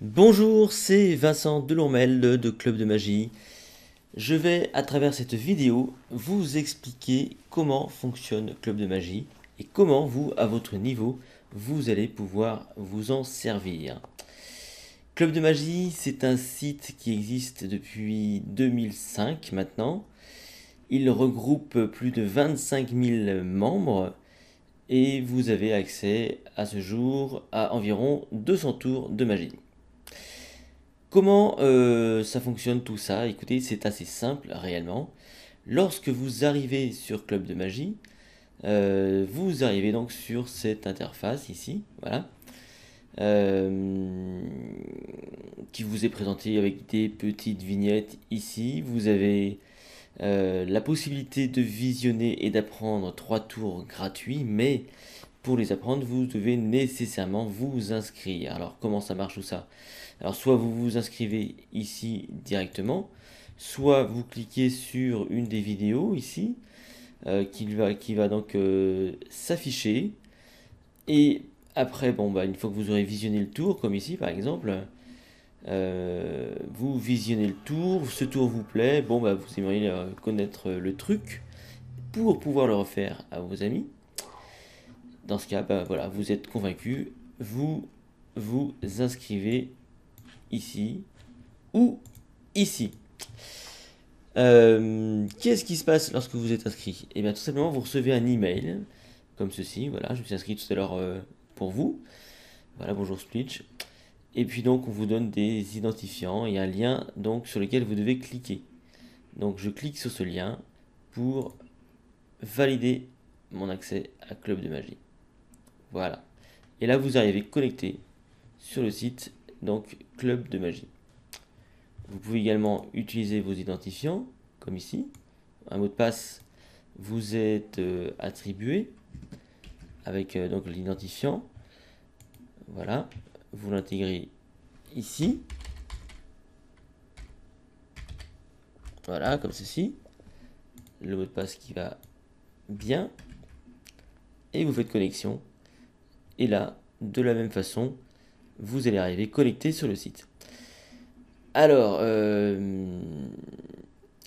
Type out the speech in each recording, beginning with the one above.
Bonjour, c'est Vincent Delourmel de Club de Magie. Je vais, à travers cette vidéo, vous expliquer comment fonctionne Club de Magie et comment vous, à votre niveau, vous allez pouvoir vous en servir. Club de Magie, c'est un site qui existe depuis 2005 maintenant. Il regroupe plus de 25 000 membres et vous avez accès à ce jour à environ 200 tours de magie. Comment ça fonctionne tout ça? Écoutez, c'est assez simple réellement. Lorsque vous arrivez sur Club de Magie, vous arrivez donc sur cette interface ici, voilà, euh, qui vous est présentée avec des petites vignettes ici. Vous avez la possibilité de visionner et d'apprendre 3 tours gratuits, mais pour les apprendre, vous devez nécessairement vous inscrire. Alors, comment ça marche tout ça? Alors, soit vous vous inscrivez ici directement, soit vous cliquez sur une des vidéos ici, qui va donc s'afficher. Et après, bon, bah, une fois que vous aurez visionné le tour, comme ici par exemple, vous visionnez le tour, ce tour vous plaît, bon, bah, vous aimeriez connaître le truc pour pouvoir le refaire à vos amis. Dans ce cas, bah, voilà, vous êtes convaincu, vous vous inscrivez ici ou ici. Qu'est-ce qui se passe lorsque vous êtes inscrit? Et bien tout simplement, vous recevez un email comme ceci. Voilà, je me suis inscrit tout à l'heure pour vous. Voilà, bonjour Splitch. Et puis donc, on vous donne des identifiants et un lien donc sur lequel vous devez cliquer. Donc, je clique sur ce lien pour valider mon accès à Club de Magie. Voilà. Et là, vous arrivez connecté sur le site donc Club de Magie. Vous pouvez également utiliser vos identifiants, comme ici. Un mot de passe vous est attribué avec donc l'identifiant. Voilà, vous l'intégrez ici. Voilà, comme ceci. Le mot de passe qui va bien. Et vous faites connexion. Et là, de la même façon, vous allez arriver connecté sur le site. Alors,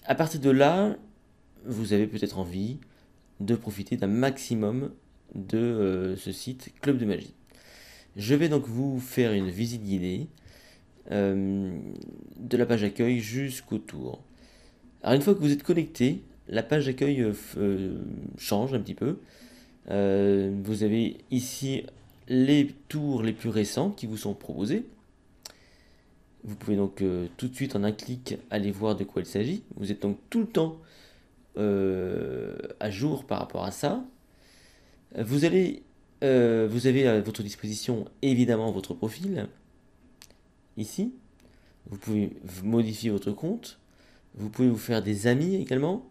à partir de là, vous avez peut-être envie de profiter d'un maximum de ce site Club de Magie. Je vais donc vous faire une visite guidée de la page accueil jusqu'au tour. Alors une fois que vous êtes connecté, la page d'accueil change un petit peu. Vous avez ici les tours les plus récents qui vous sont proposés. Vous pouvez donc tout de suite en un clic aller voir de quoi il s'agit. Vous êtes donc tout le temps à jour par rapport à ça. Vous avez à votre disposition évidemment votre profil ici. Vous pouvez modifier votre compte. Vous pouvez vous faire des amis également.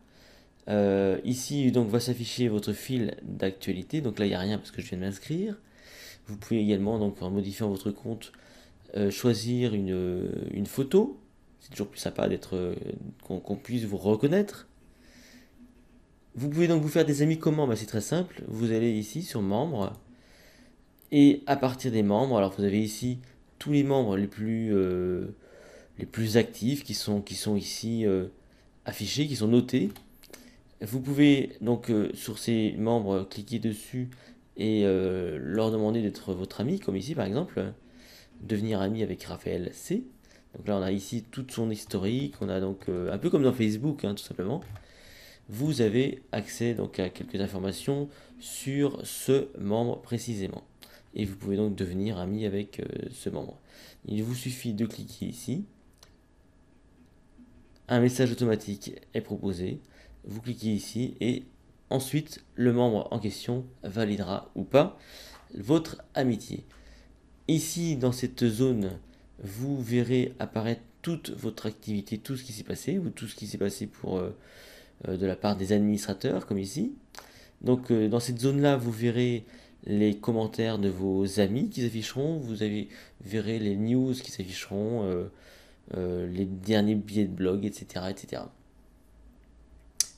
Ici donc va s'afficher votre fil d'actualité. Donc là il n'y a rien parce que je viens de m'inscrire. Vous pouvez également donc en modifiant votre compte choisir une photo. C'est toujours plus sympa d'être qu'on puisse vous reconnaître. Vous pouvez donc vous faire des amis comment? Bah, c'est très simple. Vous allez ici sur membres. Et à partir des membres, alors vous avez ici tous les membres les plus actifs qui sont ici affichés, qui sont notés. Vous pouvez donc sur ces membres cliquer dessus et leur demander d'être votre ami, comme ici par exemple, devenir ami avec Raphaël C. Donc là on a ici toute son historique, on a donc un peu comme dans Facebook hein, tout simplement. Vous avez accès donc à quelques informations sur ce membre précisément. Et vous pouvez donc devenir ami avec ce membre. Il vous suffit de cliquer ici. Un message automatique est proposé. Vous cliquez ici et ensuite le membre en question validera ou pas votre amitié. Ici dans cette zone, vous verrez apparaître toute votre activité, tout ce qui s'est passé ou tout ce qui s'est passé pour de la part des administrateurs comme ici. Donc dans cette zone-là, vous verrez les commentaires de vos amis qui s'afficheront, verrez les news qui s'afficheront, les derniers billets de blog, etc., etc.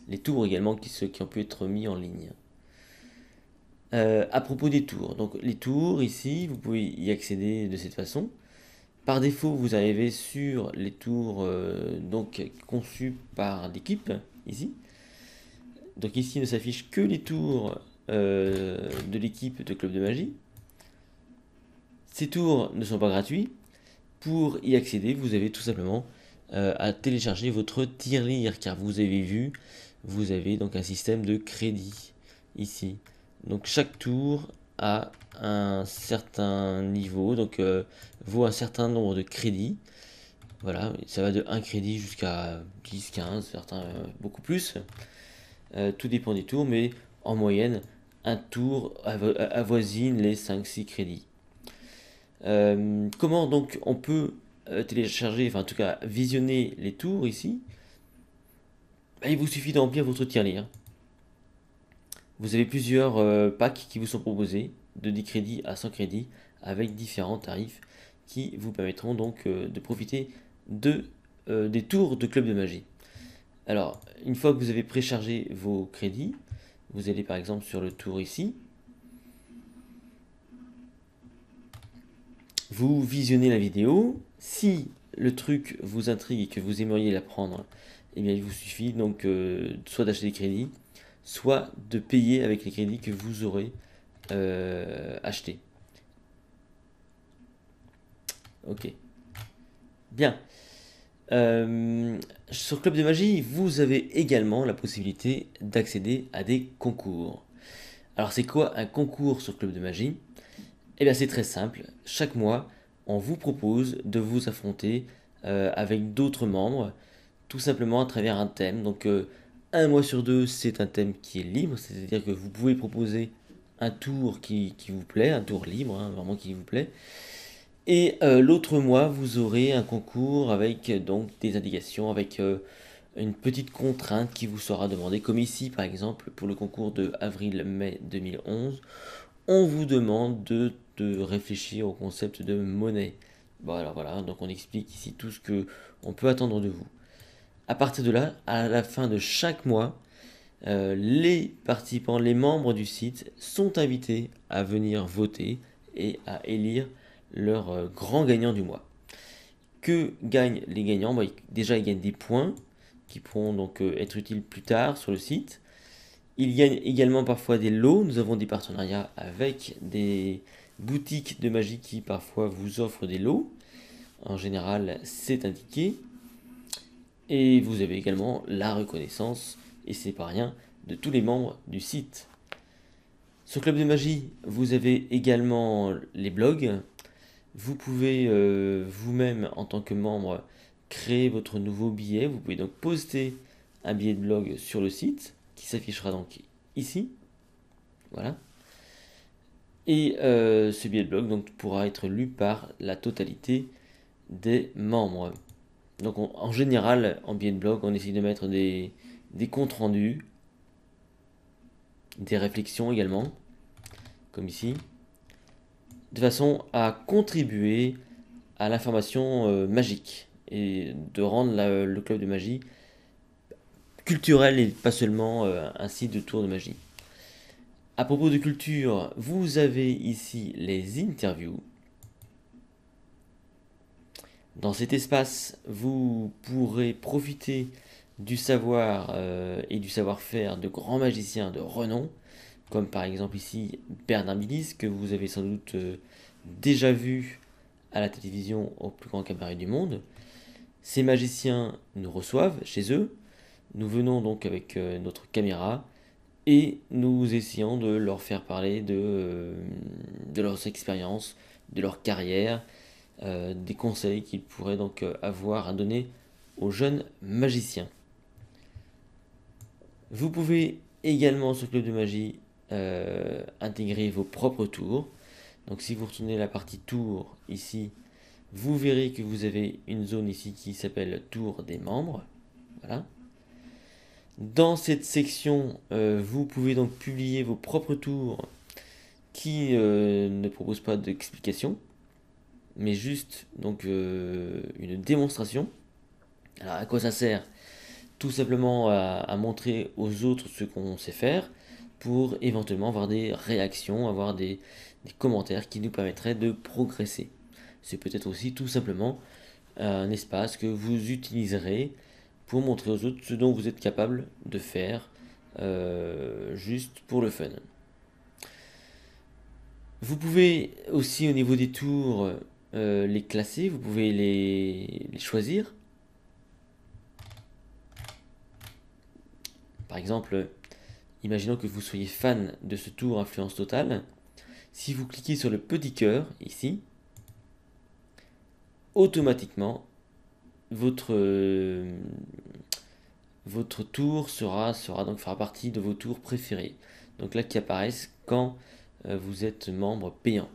Les tours également qui ont pu être mis en ligne. À propos des tours, donc les tours ici, vous pouvez y accéder de cette façon. Par défaut, vous arrivez sur les tours donc conçus par l'équipe, ici. Donc ici ne s'affichent que les tours de l'équipe de Club de Magie. Ces tours ne sont pas gratuits. Pour y accéder, vous avez tout simplement à télécharger votre tirelire, car vous avez vu, vous avez donc un système de crédit ici. Donc chaque tour a un certain niveau, donc vaut un certain nombre de crédits. Voilà, ça va de 1 crédit jusqu'à 10, 15, certains beaucoup plus. Tout dépend des tours, mais en moyenne, un tour avoisine les 5-6 crédits. Comment donc on peut télécharger, enfin en tout cas visionner les tours ici? Bah, il vous suffit de remplir votre tirelire. Vous avez plusieurs packs qui vous sont proposés, de 10 crédits à 100 crédits, avec différents tarifs qui vous permettront donc de profiter des tours de Club de Magie. Alors, une fois que vous avez préchargé vos crédits, vous allez par exemple sur le tour ici, vous visionnez la vidéo. Si le truc vous intrigue et que vous aimeriez l'apprendre, eh bien il vous suffit donc soit d'acheter des crédits, soit de payer avec les crédits que vous aurez achetés. Ok. Bien. Sur Club de Magie, vous avez également la possibilité d'accéder à des concours. Alors c'est quoi un concours sur Club de Magie? Eh bien c'est très simple. Chaque mois, on vous propose de vous affronter avec d'autres membres, tout simplement à travers un thème. Donc un mois sur deux, c'est un thème qui est libre, c'est-à-dire que vous pouvez proposer un tour qui vous plaît, un tour libre, hein, vraiment qui vous plaît. Et l'autre mois, vous aurez un concours avec donc des indications, avec une petite contrainte qui vous sera demandée, comme ici par exemple pour le concours de avril-mai 2011, on vous demande de réfléchir au concept de monnaie. Voilà, donc on explique ici tout ce que on peut attendre de vous. À partir de là, à la fin de chaque mois, les participants, les membres du site sont invités à venir voter et à élire leur grand gagnant du mois. Que gagnent les gagnants? Déjà, ils gagnent des points qui pourront donc être utiles plus tard sur le site. Ils gagnent également parfois des lots. Nous avons des partenariats avec des boutiques de magie qui parfois vous offrent des lots. En général, c'est indiqué. Et vous avez également la reconnaissance, et c'est pas rien, de tous les membres du site. Sur Club de Magie, vous avez également les blogs. Vous pouvez vous-même, en tant que membre, créer votre nouveau billet. Vous pouvez donc poster un billet de blog sur le site, qui s'affichera donc ici. Voilà. Et ce billet de blog donc, pourra être lu par la totalité des membres. Donc en général, en billet de blog, on essaye de mettre des comptes rendus, des réflexions également, comme ici, de façon à contribuer à l'information magique et de rendre le club de magie culturel et pas seulement un site de tour de magie. À propos de culture, vous avez ici les interviews. Dans cet espace, vous pourrez profiter du savoir et du savoir-faire de grands magiciens de renom, comme par exemple ici Bernard Milis, que vous avez sans doute déjà vu à la télévision au plus grand cabaret du monde. Ces magiciens nous reçoivent chez eux. Nous venons donc avec notre caméra et nous essayons de leur faire parler de leurs expériences, de leur carrière, des conseils qu'ils pourraient donc avoir à donner aux jeunes magiciens. Vous pouvez également sur Club de Magie intégrer vos propres tours. Donc si vous retournez la partie tour ici, vous verrez que vous avez une zone ici qui s'appelle tour des membres. Voilà. Dans cette section, vous pouvez donc publier vos propres tours qui ne proposent pas d'explication, mais juste donc une démonstration. Alors à quoi ça sert? Tout simplement à montrer aux autres ce qu'on sait faire pour éventuellement avoir des réactions, avoir des commentaires qui nous permettraient de progresser. c'est peut-être aussi tout simplement un espace que vous utiliserez pour montrer aux autres ce dont vous êtes capable de faire, juste pour le fun. Vous pouvez aussi au niveau des tours les classer, vous pouvez les choisir. Par exemple, imaginons que vous soyez fan de ce tour influence totale. Si vous cliquez sur le petit cœur ici, automatiquement votre tour donc fera partie de vos tours préférés. Donc là qui apparaissent quand vous êtes membre payant.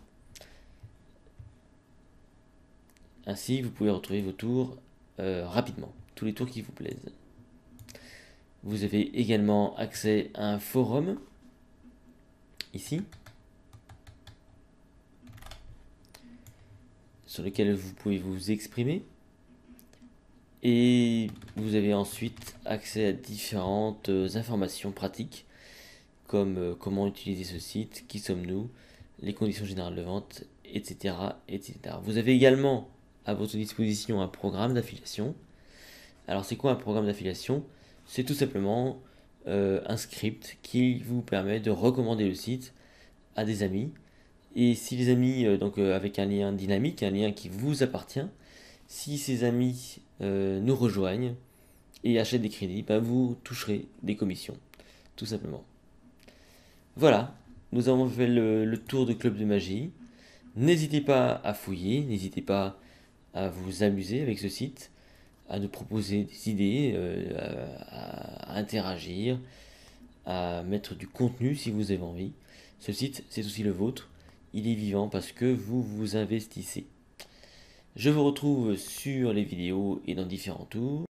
Ainsi vous pouvez retrouver vos tours rapidement, tous les tours qui vous plaisent. Vous avez également accès à un forum ici, sur lequel vous pouvez vous exprimer. Et vous avez ensuite accès à différentes informations pratiques, comme comment utiliser ce site, qui sommes-nous, les conditions générales de vente, etc., etc. Vous avez également à votre disposition un programme d'affiliation. Alors c'est quoi un programme d'affiliation? C'est tout simplement un script qui vous permet de recommander le site à des amis. Et si les amis, avec un lien dynamique, un lien qui vous appartient, si ces amis nous rejoignent et achètent des crédits, vous toucherez des commissions, tout simplement. Voilà, nous avons fait le tour de Club de Magie. N'hésitez pas à fouiller, n'hésitez pas à vous amuser avec ce site, à nous proposer des idées, à interagir, à mettre du contenu si vous avez envie. Ce site, c'est aussi le vôtre. Il est vivant parce que vous vous investissez. Je vous retrouve sur les vidéos et dans différents tours.